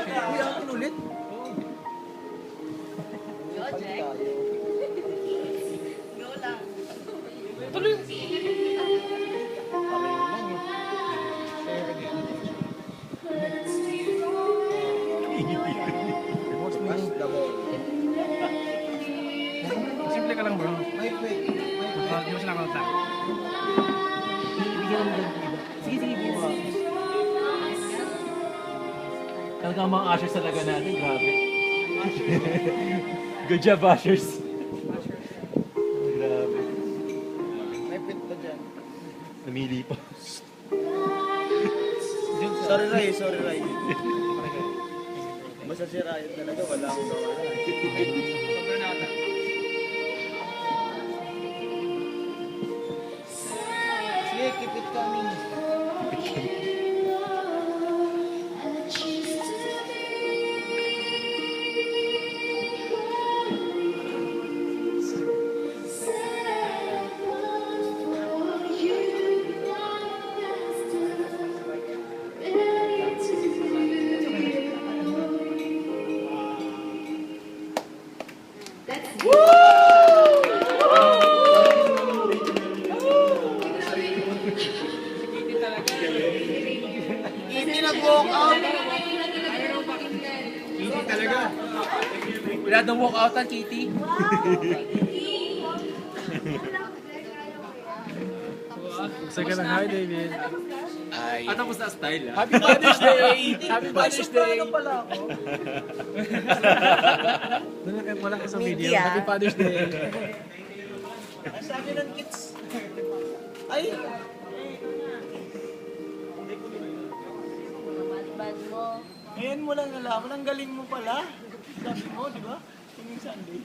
Uy, akin ulit. Go, Jack. Go lang. Tuloy. Simple ka lang bro. Wait. Di mo sinakauta. Bigyan mo ng iba. Sige, bigyan. Talaga ang mga ushers talaga natin, grabe. Good job, ushers. Grabe. May pit pa dyan. Namili pa. Sorry, Ray. Basta si Ryan talaga, wala akong gawa. Sobrang nakata. Sige, keep it coming. Hindi nag-walk out. Hindi talaga. Wala daw walk out ang Kitty. Gusto ka ng hi, David. At tapos na style, ah. Happy Father's Day! Happy Father's Day! Ano pala ako? Wala ka sa video. Media. Happy Father's Day! Ang sabi ng kids. Ay! Bad mo. Ngayon mo lang nalaman, ang galing mo pala. Sabi mo, di ba? Yung Sunday.